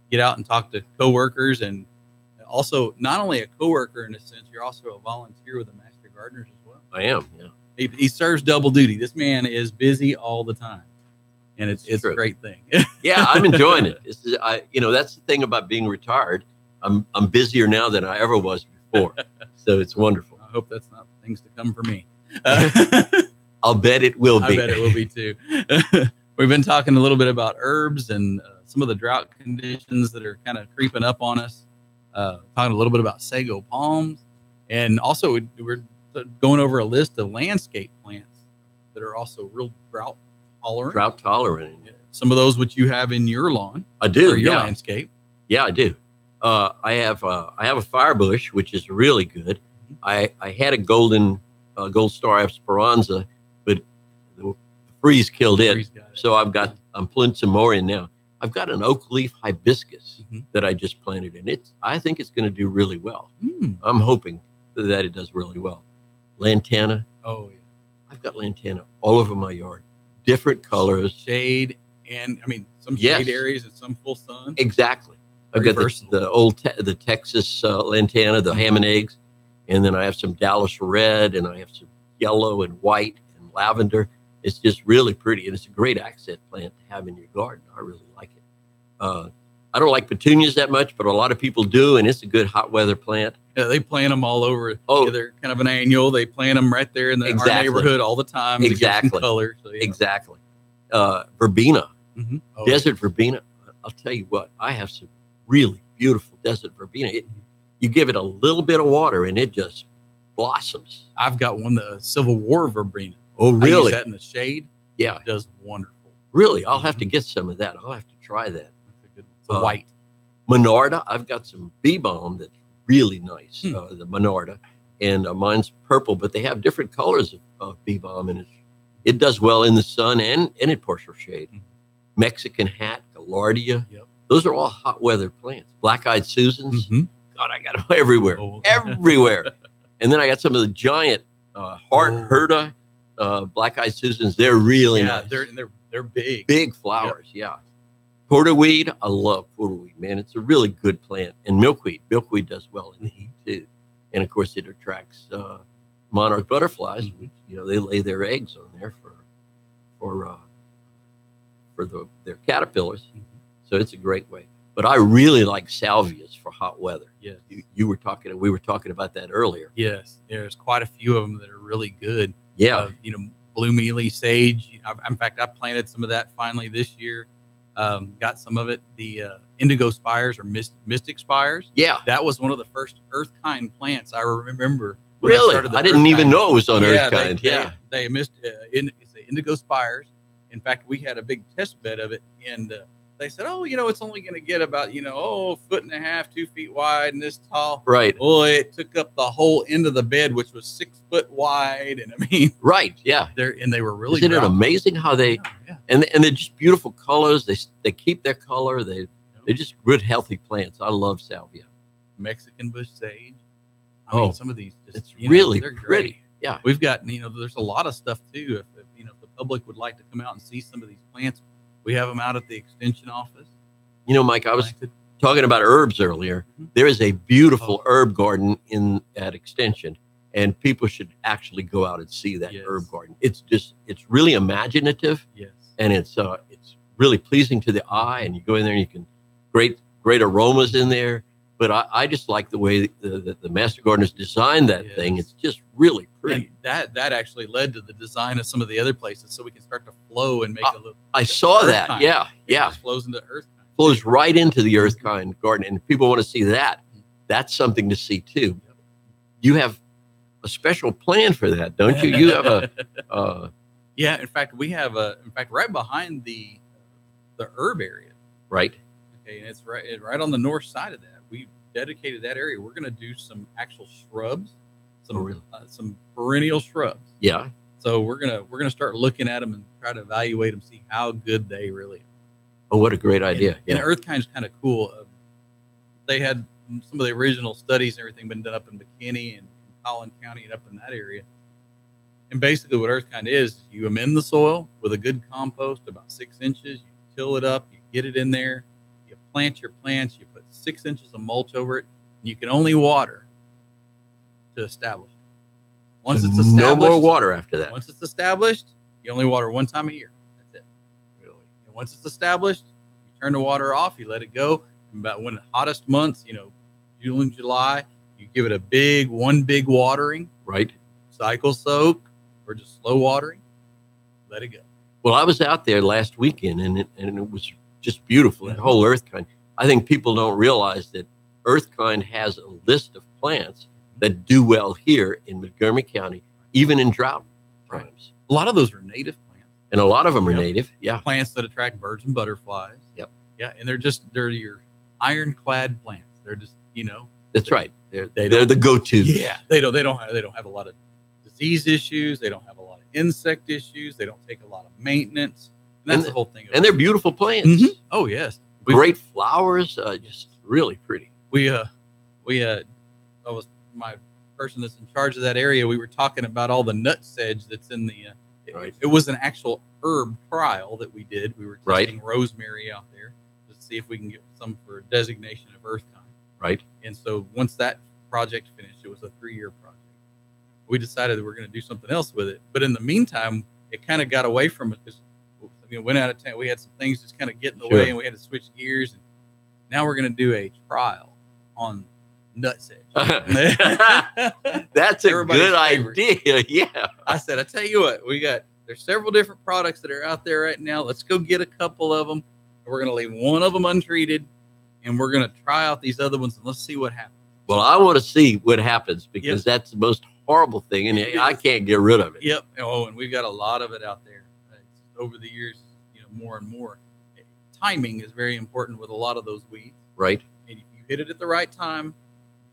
get out and talk to coworkers, and also not only a coworker in a sense, you're also a volunteer with the Master Gardeners as well. I am, yeah. He serves double duty. This man is busy all the time, and it's a great thing. Yeah, I'm enjoying it. That's the thing about being retired. I'm busier now than I ever was before, so it's wonderful. I hope that's not things to come for me. I'll bet it will be. I bet it will be too. We've been talking a little bit about herbs and some of the drought conditions that are kind of creeping up on us. Talking a little bit about sago palms, and also we're going over a list of landscape plants that are also real drought tolerant. Drought tolerant. Some of those which you have in your lawn. I do. Or your landscape. Yeah, I do. I have a fire bush, which is really good. I had a gold star esperanza, but the freeze killed it. So I'm putting some more in now. I've got an oak leaf hibiscus that I just planted in. I think it's going to do really well. I'm hoping that it does really well. Lantana. Oh, yeah. I've got lantana all over my yard. Different colors. Shade, and some shade areas and some full sun. Exactly. I've got the Texas lantana, the ham and eggs, and then I have some Dallas red, and I have some yellow and white and lavender. It's just really pretty, and it's a great accent plant to have in your garden. I really like it. I don't like petunias that much, but a lot of people do, and it's a good hot weather plant. Yeah, they plant them all over. Oh, they're kind of an annual. They plant them right there in our neighborhood all the time. Exactly. To give some color. So, yeah. Exactly. Verbena, Oh, desert verbena. I'll tell you what, I have some really beautiful desert verbena. You give it a little bit of water, and it just blossoms. I've got one, the Civil War verbena. Oh, really? I use that in the shade. Yeah. It does wonderful. Really? I'll have to get some of that. I'll have to try that. That's a good one. White. Monarda. I've got some bee balm that's really nice, the Monarda. And mine's purple, but they have different colors of bee balm, and it does well in the sun and in partial shade. Mexican hat, Gaillardia. Yep. Those are all hot weather plants. Black-eyed Susans. God, I got them everywhere. Everywhere. And then I got some of the giant Herta black-eyed Susans. They're really nice. They're big. Big flowers, yeah. Porterweed, I love porterweed, man. It's a really good plant. And milkweed. Milkweed does well in the heat, too. And, of course, it attracts monarch butterflies, which, they lay their eggs on there for their caterpillars. So it's a great way. But I really like salvias for hot weather. Yes. We were talking about that earlier. Yes. There's quite a few of them that are really good. Yeah. Blue mealy, sage. In fact, I planted some of that finally this year. Got some of it. The indigo spires or mystic spires. Yeah. That was one of the first earth kind plants I remember. Really? I didn't even know it was on earth kind. They missed it's the indigo spires. In fact, we had a big test bed of it in they said, oh, it's only going to get about, a foot and a half, 2 feet wide and this tall. Right. Well, it took up the whole end of the bed, which was 6 foot wide. And I mean, right. Yeah. They were really, isn't it amazing how they, and they're just beautiful colors. They keep their color. They're just good, healthy plants. I love salvia. Mexican bush sage. I mean, some of these, it's really they're pretty. Great. Yeah. We've got, there's a lot of stuff too. If the public would like to come out and see some of these plants, we have them out at the extension office. Mike, I was talking about herbs earlier. There is a beautiful herb garden at Extension, and people should actually go out and see that herb garden. It's really imaginative. Yes. And it's really pleasing to the eye, and you go in there and you can great aromas in there. But I just like the way the master gardeners designed that thing. It's just really pretty. And that actually led to the design of some of the other places, so we can start to flow and make a little. I saw that. Kind. Yeah. It just flows into earth kind. Flows right into the earth kind garden, and if people want to see that. That's something to see too. Yep. You have a special plan for that, don't you? You have a. Yeah. In fact, we have right behind the herb area. Right. Okay, and it's right on the north side of that. We dedicated that area. We're going to do some actual shrubs, some perennial shrubs. Yeah. So we're gonna start looking at them and try to evaluate them, see how good they really are. Oh, what a great idea! And Earth Kind's kind of cool. They had some of the original studies and everything been done up in McKinney and Collin County and up in that area. And basically, what Earth Kind is, you amend the soil with a good compost, about 6 inches. You till it up, you get it in there, you plant your plants, you put 6 inches of mulch over it, and you can only water to establish it. Once it's established, no more water after that. Once it's established, you only water 1 time a year. That's it. Really. And once it's established, you turn the water off, you let it go. And about when the hottest months, June and July, you give it one big watering. Right. Cycle soak or just slow watering. Let it go. Well, I was out there last weekend, and it was just beautiful. That whole Earth Kind. I think people don't realize that Earth Kind has a list of plants that do well here in Montgomery County, even in drought times. A lot of those are native plants. And a lot of them are native. Yeah. Plants that attract birds and butterflies. Yep. Yeah. And they're your ironclad plants. They're just, That's right. They're the go-to. Yeah. They don't have a lot of disease issues. They don't have a lot of insect issues. They don't take a lot of maintenance. And that's the whole thing. And they're beautiful plants. Mm-hmm. Oh, yes. Great flowers. Just really pretty. My person that's in charge of that area, we were talking about all the nut sedge that's in the right. It was an actual herb trial that we did. We were testing rosemary out there to see if we can get some for designation of Earth Kind. Right. And so once that project finished, it was a 3-year project. We decided that we're going to do something else with it. But in the meantime, it kind of got away from it because went out of town. We had some things just kind of get in the way, and we had to switch gears. And now we're going to do a trial on nut sedge. That's a good idea. Yeah. I said, I tell you what, there's several different products that are out there right now. Let's go get a couple of them. We're going to leave one of them untreated, and we're going to try out these other ones, and let's see what happens. Well, I want to see what happens because that's the most horrible thing, and I can't get rid of it. Yep. Oh, and we've got a lot of it out there. Over the years, more and more. Timing is very important with a lot of those weeds. Right. And if you hit it at the right time,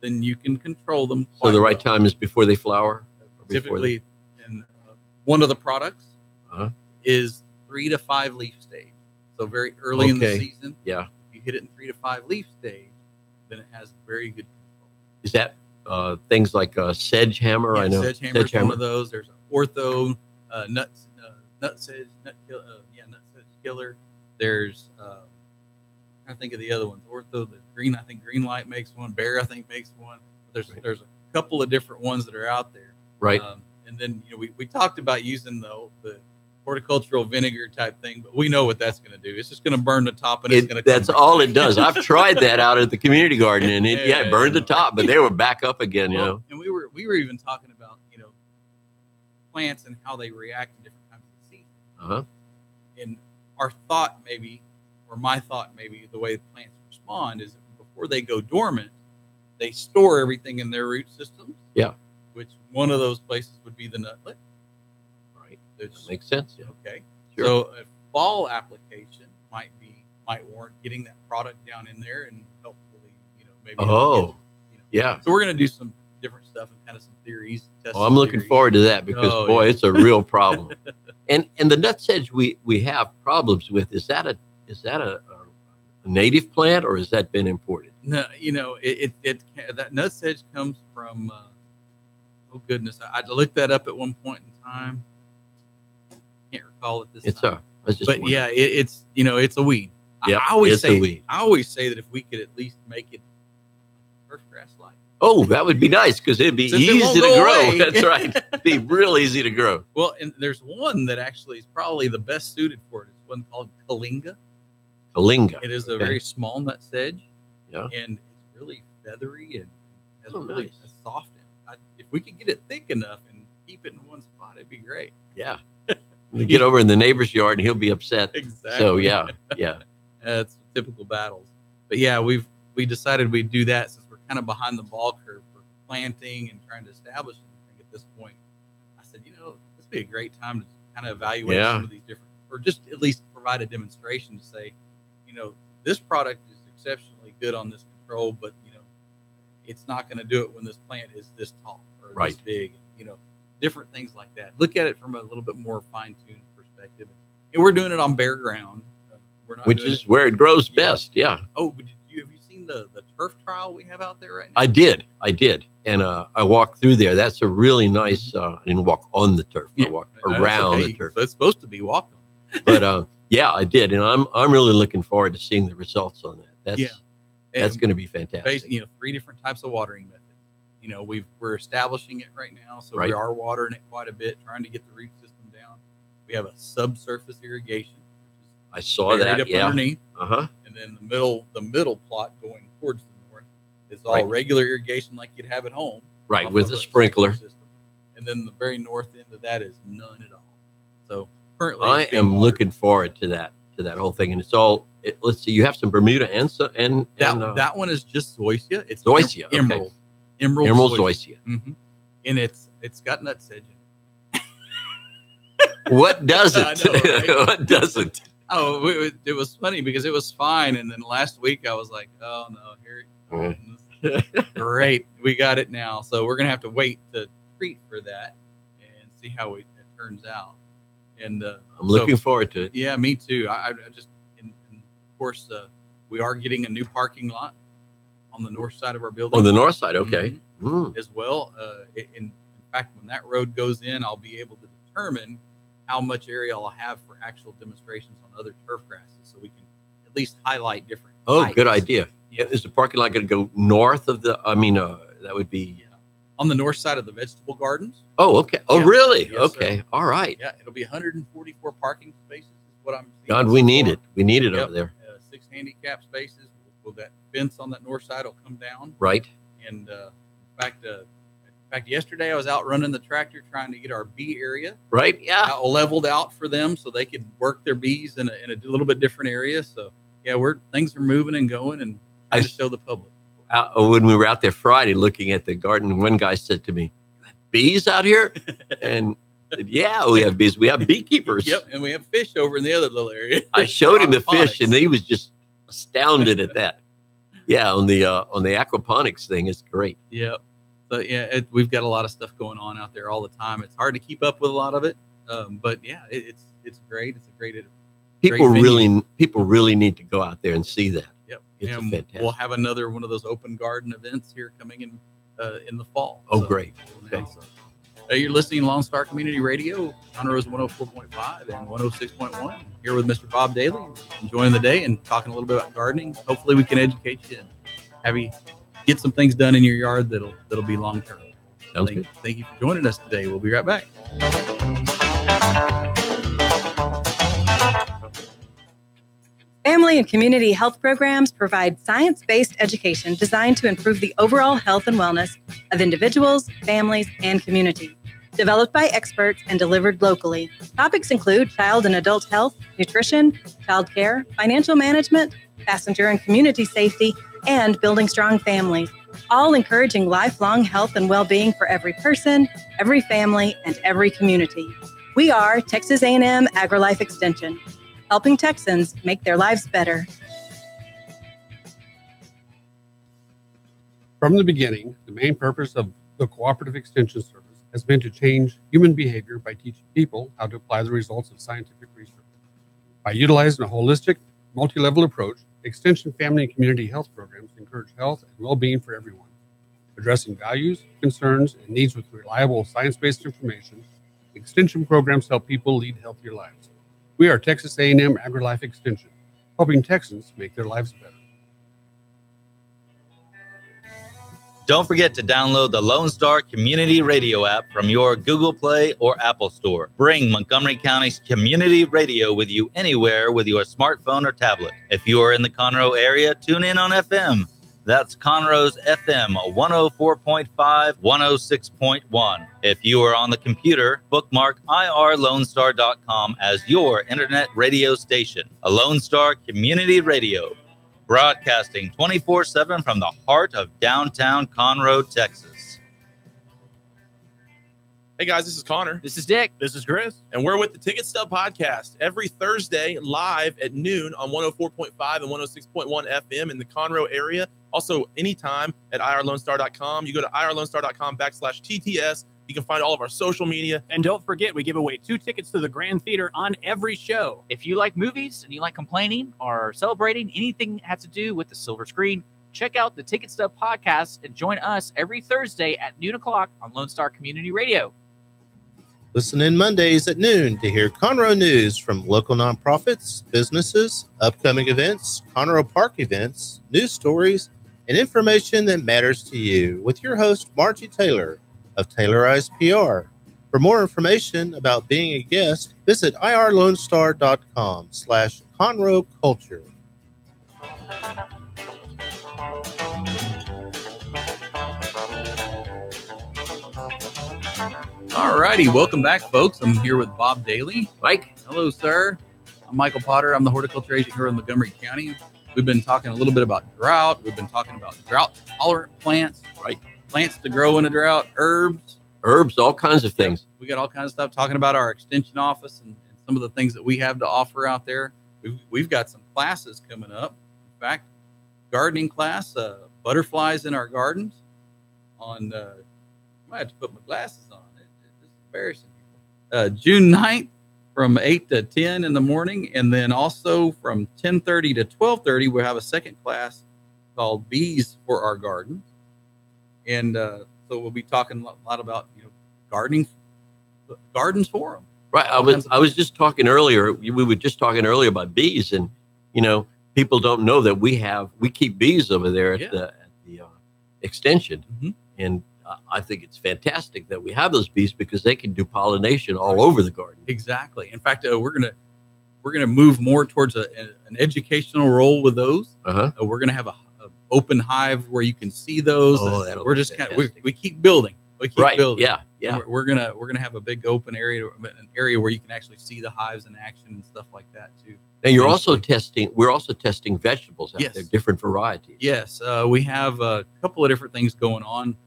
then you can control them. So the right time is before they flower? Typically, and one of the products is 3 to 5 leaf stage. So very early in the season. Yeah. If you hit it in 3 to 5 leaf stage, then it has very good control. Is that things like sedge hammer? I know. Sedge hammer is one of those. There's ortho nut sedge killer. There's I think of the other ones. Ortho, the green. I think Green Light makes one. Bear, I think, makes one. There's a couple of different ones that are out there. Right. And then we talked about using the horticultural vinegar type thing, but we know what that's going to do. It's just going to burn the top, and it's going to. That's all it does. I've tried that out at the community garden, and it burned the top, but they were back up again. And we were even talking about plants and how they react in different times of the season. And our thought maybe, or my thought maybe, the way plants respond is before they go dormant, they store everything in their root systems. Yeah. Which one of those places would be the nutlet. Right. That makes sense. Yeah. Okay. Sure. So a fall application might be might warrant getting that product down in there and hopefully, maybe. Yeah. So we're going to do some different stuff and kind of some theories. I'm looking forward to that because it's a real problem. And the nutsedge we have problems with, is that a native plant or has that been imported? No, that nutsedge comes from, oh goodness, I looked that up at one point in time. Can't recall it this time. It's a weed. Yeah, I always say a weed. I always say that if we could at least make it turf grass like. Oh, that would be nice because it'd be easy to grow. That's right. It'd be real easy to grow. Well, and there's one that actually is probably the best suited for it. It's one called Kalinga. It is a very small nutsedge. Yeah. And it's really feathery and has really a soft. If we could get it thick enough and keep it in one spot, it'd be great. Yeah. We get over in the neighbor's yard and he'll be upset. Exactly. So yeah. It's typical battles. But yeah, we decided we'd do that since we're kind of behind the ball curve for planting and trying to establish anything at this point. I said, this would be a great time to kind of evaluate some of these different, or just at least provide a demonstration to say, this product is exceptionally good on this control, but it's not going to do it when this plant is this tall or this big. Different things like that. Look at it from a little bit more fine-tuned perspective. And we're doing it on bare ground. Which is where it grows best. Yeah. Oh, have you seen the turf trial we have out there right now? I did. And I walked through there. That's a really nice, I didn't walk on the turf. I walked around the turf. So it's supposed to be walked on. But yeah, I did. And I'm really looking forward to seeing the results on that. That's going to be fantastic. Basically, 3 different types of watering methods. We're establishing it right now, so we are watering it quite a bit, trying to get the root system down. We have a subsurface irrigation. I saw that. Up underneath. And then the middle plot going towards the north is all regular irrigation like you'd have at home. Right, with a sprinkler. System. And then the very north end of that is none at all. So currently, I am looking forward to that whole thing, and it's all. Let's see, you have some Bermuda and that one is just zoysia. It's zoysia, emerald. Okay. Emerald zoysia. Mm-hmm. And it's got nutsedge in it. What doesn't? I know, right? What doesn't? Oh, it was funny because it was fine, and then last week I was like, "Oh no, here, great, we got it now." So we're gonna have to wait to treat for that and see how it turns out. And I'm looking forward to it. Yeah, me too. I just, and of course, we are getting a new parking lot on the north side of our building. On the north side, okay. As well. In fact, when that road goes in, I'll be able to determine how much area I'll have for actual demonstrations on other turf grasses, so we can at least highlight different. Oh, good idea. Yeah. Is the parking lot going to go north of the? That would be on the north side of the vegetable gardens. Oh, okay. Oh, really? Yes, okay. sir. All right. Yeah, it'll be 144 parking spaces. Is what I'm seeing. God, we need it. We need it over there. 6 handicap spaces. Will that fence on that north side will come down. Right. And in fact, yesterday I was out running the tractor trying to get our bee area leveled out for them so they could work their bees in a little bit different area. So yeah, things are moving and going, and I just show the public. When we were out there Friday looking at the garden, one guy said to me, "Bees out here?" And I said, "Yeah, we have bees. We have beekeepers." Yep, and we have fish over in the other little area. I showed him the fish, and he was just astounded at that. Yeah, on the aquaponics thing, it's great. Yep. So yeah, we've got a lot of stuff going on out there all the time. It's hard to keep up with a lot of it, but yeah, it's great. It's a great. People really need to go out there and see that. Yep. It's fantastic. We'll have another one of those open garden events here coming in the fall. Oh, great. Okay. You're listening to Lone Star Community Radio, Conroe's 104.5 and 106.1. Here with Mr. Bob Dailey, enjoying the day and talking a little bit about gardening. Hopefully, we can educate you and have you get some things done in your yard that'll be long term. Thank you for joining us today. We'll be right back. Family and community health programs provide science-based education designed to improve the overall health and wellness of individuals, families, and communities. Developed by experts and delivered locally, topics include child and adult health, nutrition, child care, financial management, passenger and community safety, and building strong families, all encouraging lifelong health and well-being for every person, every family, and every community. We are Texas A&M AgriLife Extension. helping Texans make their lives better. From the beginning, the main purpose of the Cooperative Extension Service has been to change human behavior by teaching people how to apply the results of scientific research. By utilizing a holistic, multi-level approach, Extension family and community health programs encourage health and well-being for everyone. Addressing values, concerns, and needs with reliable science-based information, Extension programs help people lead healthier lives. We are Texas A&M AgriLife Extension, helping Texans make their lives better. Don't forget to download the Lone Star Community Radio app from your Google Play or Apple Store. Bring Montgomery County's community radio with you anywhere with your smartphone or tablet. If you are in the Conroe area, tune in on FM. That's Conroe's FM 104.5, 106.1. If you are on the computer, bookmark irlonestar.com as your internet radio station. A Lone Star Community Radio, broadcasting 24/7 from the heart of downtown Conroe, Texas. Hey guys, this is Connor. This is Dick. This is Chris. And we're with the Ticket Stub Podcast every Thursday live at noon on 104.5 and 106.1 FM in the Conroe area. Also, anytime at irlonestar.com. You go to irlonestar.com/TTS. You can find all of our social media. And don't forget, we give away 2 tickets to the Grand Theater on every show. If you like movies and you like complaining or celebrating anything that has to do with the silver screen, check out the Ticket Stub Podcast and join us every Thursday at noon o'clock on Lone Star Community Radio. Listen in Mondays at noon to hear Conroe news from local nonprofits, businesses, upcoming events, Conroe Park events, news stories, and information that matters to you with your host, Margie Taylor of Taylorized PR. For more information about being a guest, visit irlonestar.com/Conroe Culture. All righty, welcome back, folks. I'm here with Bob Dailey. Mike. Hello, sir. I'm Michael Potter. I'm the horticulture agent here in Montgomery County. We've been talking a little bit about drought. We've been talking about drought-tolerant plants. Right. Plants to grow in a drought, herbs, all kinds of things. We got all kinds of stuff talking about our extension office and some of the things that we have to offer out there. We've got some classes coming up. In fact, gardening class, butterflies in our gardens. I might have to put my glasses on. It's embarrassing. June 9th from 8 to 10 in the morning. And then also from 10:30 to 12:30, we'll have a second class called Bees for Our Garden. And so we'll be talking a lot about, gardening, gardens for them. Right. I was just talking earlier. We were just talking earlier about bees, and people don't know that we keep bees over there at the extension, and I think it's fantastic that we have those bees because they can do pollination all over the garden. Exactly. In fact, we're gonna move more towards an educational role with those. We're gonna have a open hive where you can see those. We're just we keep building. We keep building. Yeah. We're gonna have a big open area, an area where you can actually see the hives in action and stuff like that too. And we're also testing vegetables out there, different varieties. Yes, we have a couple of different things going on.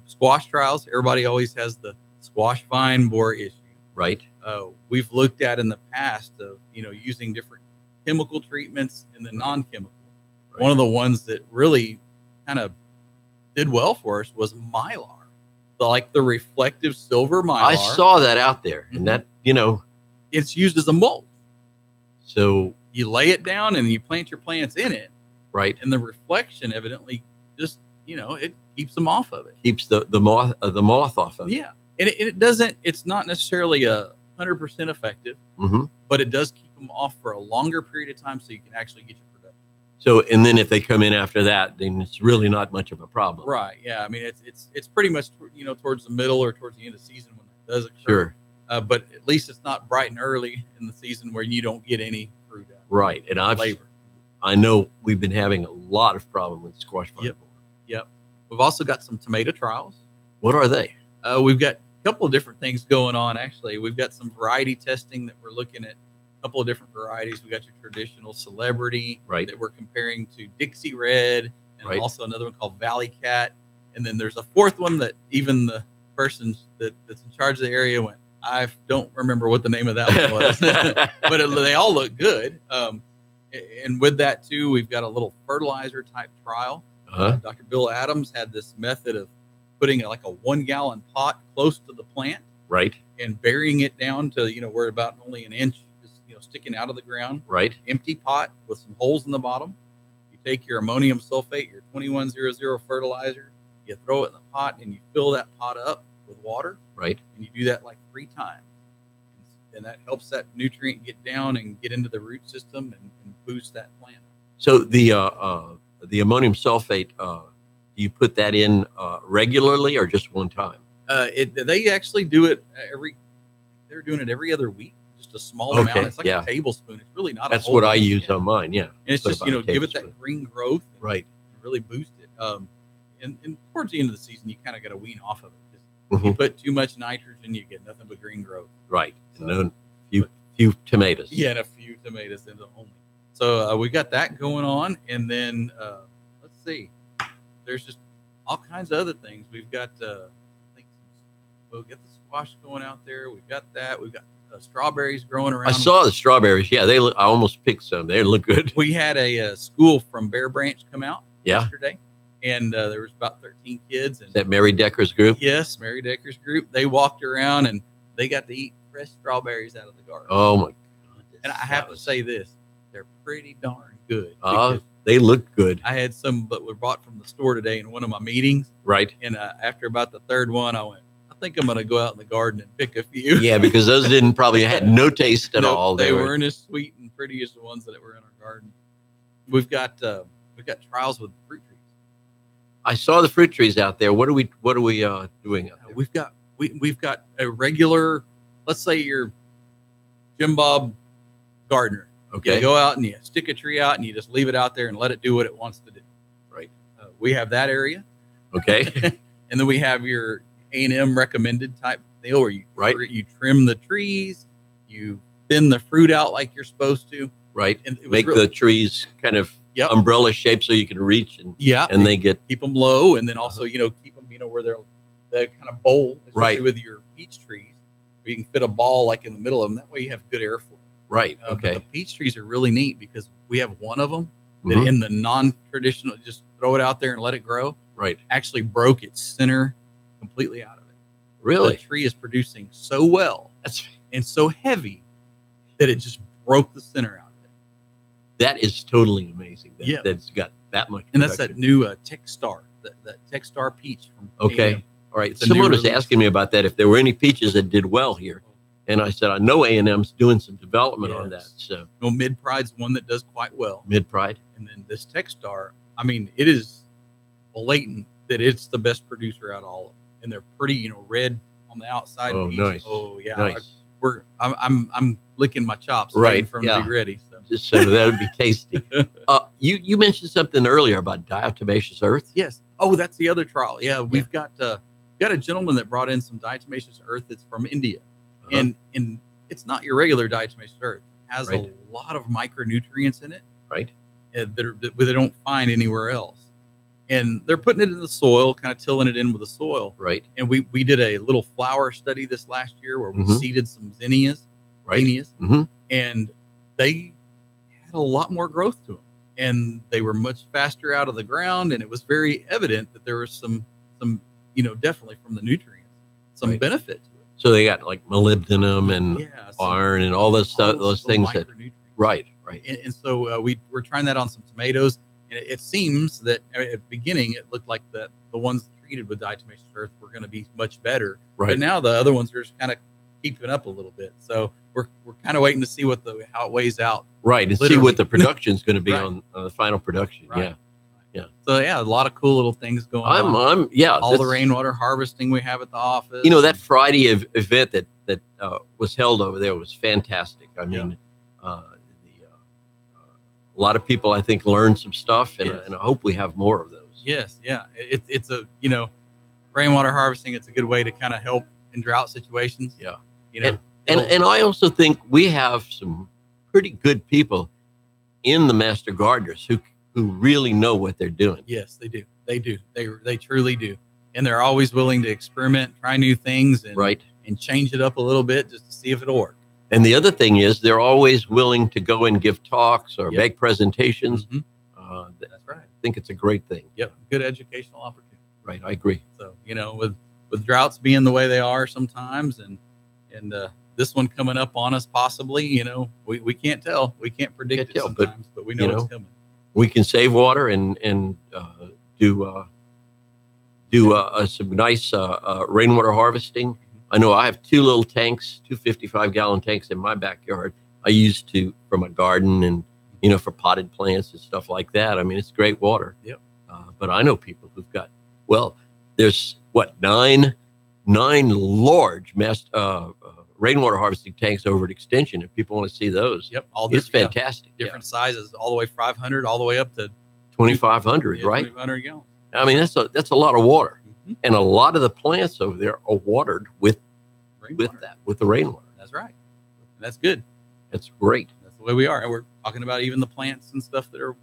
Squash trials. Everybody always has the squash vine borer issue. Right. We've looked at in the past of using different chemical treatments and then non-chemical. Right. One of the ones that really kind of did well for us was mylar. Like the reflective silver mylar. I saw that out there, and that it's used as a mulch. So you lay it down and you plant your plants in it. Right. And the reflection evidently just it keeps them off of it. Keeps the moth off of it. Yeah. And it doesn't. It's not necessarily 100% effective, but it does keep them off for a longer period of time, so you can actually get your production. So, and then if they come in after that, then it's really not much of a problem. Right. Yeah. I mean, it's pretty much towards the middle or towards the end of the season when it does occur. Sure. But at least it's not bright and early in the season where you don't get any fruit out. Right. And I know we've been having a lot of problem with squash vine borer. Yep. We've also got some tomato trials. What are they? We've got a couple of different things going on, actually. We've got some variety testing that we're looking at, a couple of different varieties. We got your traditional celebrity that we're comparing to Dixie Red, and also another one called Valley Cat. And then there's a fourth one that even the person that's in charge of the area went, I don't remember what the name of that one was, but they all look good. And with that too, we've got a little fertilizer type trial. Dr. Bill Adams had this method of putting like a 1 gallon pot close to the plant, right, and burying it down to where about only an inch is sticking out of the ground. Right. Empty pot with some holes in the bottom. You take your ammonium sulfate, your 2100 fertilizer, you throw it in the pot, and you fill that pot up with water. Right. And you do that like 3 times. And that helps that nutrient get down and get into the root system and boost that plant. So the ammonium sulfate, do you put that in regularly or just one time? They actually do it they're doing it every other week, just a small amount. It's like a tablespoon. It's really not That's a whole what I thing. use on mine, yeah. And it's just, give it that green growth. And right. Really boost it. And towards the end of the season, you kind of got to wean off of it. If you put too much nitrogen, you get nothing but green growth. Right. So, and then few tomatoes. Yeah, and a few tomatoes in the only. So we got that going on. And then, let's see, there's just all kinds of other things. We've got, we'll get the squash going out there. We've got that. We've got strawberries growing around. I saw the strawberries. Yeah, I almost picked some. They look good. We had a school from Bear Branch come out yesterday. And there was about 13 kids. And is that Mary Decker's group? Yes, Mary Decker's group. They walked around and they got to eat fresh strawberries out of the garden. Oh, my God. And I have to say this. They're pretty darn good. They look good. I had some that were bought from the store today in one of my meetings. Right. And after about the third one, I went, I think I'm going to go out in the garden and pick a few. Yeah, because those had no taste at all. They weren't as sweet and pretty as the ones that were in our garden. We've got trials with fruit trees. I saw the fruit trees out there. What are we doing out there? We've got a regular, let's say you're Jim Bob gardener. Okay. You go out and you stick a tree out and you just leave it out there and let it do what it wants to do. Right. We have that area. Okay. And then we have your A&M recommended type deal where you trim the trees, you thin the fruit out like you're supposed to. Right. And make the trees kind of umbrella shape so you can reach and they keep them low, and then also keep them where they're kind of bowl, especially with your peach trees, where you can fit a ball like in the middle of them. That way you have good airflow. Right. Okay. The peach trees are really neat because we have one of them that in the non-traditional, just throw it out there and let it grow. Right. Actually broke its center completely out of it. Really? The tree is producing so well and so heavy that it just broke the center out of it. That is totally amazing. That's got that much. And that's that new Texstar, that Texstar peach from A&M. All right. Someone was asking me about that, if there were any peaches that did well here. And I said, I know A&M's doing some development on that. So, Mid-Pride's one that does quite well. Mid-Pride. And then this Texstar, I mean, it is blatant that it's the best producer out of all of them. And they're pretty, red on the outside. Oh, nice. Oh, yeah. Nice. I'm licking my chops for them to be ready. So. Just so that would be tasty. You mentioned something earlier about diatomaceous earth. Yes. Oh, that's the other trial. Yeah, we've got a gentleman that brought in some diatomaceous earth that's from India. And it's not your regular diatomaceous earth. It has a lot of micronutrients in it, right? That they don't find anywhere else. And they're putting it in the soil, kind of tilling it in with the soil, right? And we did a little flower study this last year where we seeded some zinnias, and they had a lot more growth to them, and they were much faster out of the ground, and it was very evident that there was some definitely from the nutrients, some benefit. So they got like molybdenum and iron and all those stuff, those things that, right. And so we're trying that on some tomatoes, and it seems that at the beginning it looked like the ones treated with diatomaceous earth were going to be much better, right? But now the other ones are just kind of keeping up a little bit. So we're kind of waiting to see how it weighs out, right? And see what the production is going to be on the final production, right. Yeah. So a lot of cool little things going on. All the rainwater harvesting we have at the office. That Friday event that was held over there was fantastic. I mean, a lot of people I think learned some stuff, and I hope we have more of those. Yes, yeah. It's a rainwater harvesting. It's a good way to kind of help in drought situations. Yeah. And I also think we have some pretty good people in the Master Gardeners who really know what they're doing. Yes, they do. They do. They truly do. And they're always willing to experiment, try new things, and and change it up a little bit just to see if it'll work. And the other thing is they're always willing to go and give talks or make presentations. That's right. I think it's a great thing. Yep. Good educational opportunity. Right. I agree. So, with droughts being the way they are sometimes and this one coming up on us possibly, we can't tell. We can't predict it sometimes, but we know it's coming. We can save water and do some nice rainwater harvesting. I know I have two little tanks, 255-gallon tanks in my backyard. I used to for my garden and, for potted plants and stuff like that. I mean, it's great water. Yep. But I know people who've got, there's 9 large rainwater harvesting tanks over at Extension. If people want to see those, it's fantastic. Different sizes, all the way 500, all the way up to 2,500, right? 2,500 gallons. I mean, that's a lot of water. And a lot of the plants over there are watered with the rainwater. That's right. That's good. That's great. That's the way we are. And we're talking about even the plants and stuff that are,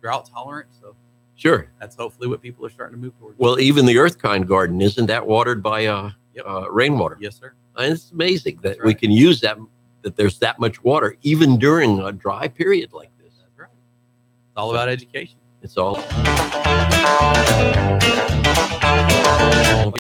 drought tolerant. So sure. That's hopefully what people are starting to move towards. Well, even the Earthkind garden, isn't that watered by rainwater? Yes, sir. And it's amazing that we can use that there's that much water even during a dry period like this. That's right. It's all about education. It's all.